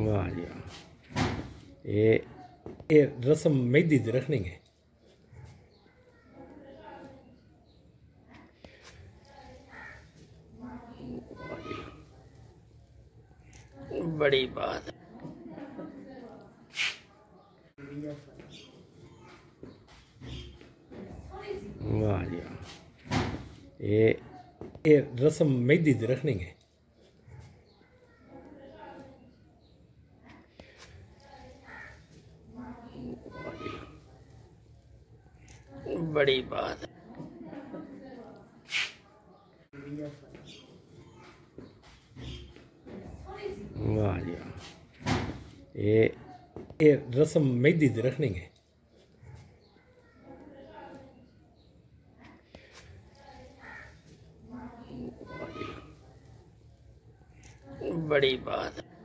वाह जी वाह। ये रस्म मेहंदी दी रखनी है। बड़ी बात है। वाह जी वाह। ये रस्म मेहंदी दी रखनी है। बड़ी बात है। वाह जी वाह। ये रस्म मेहंदी दी रखनी है। बड़ी बात है।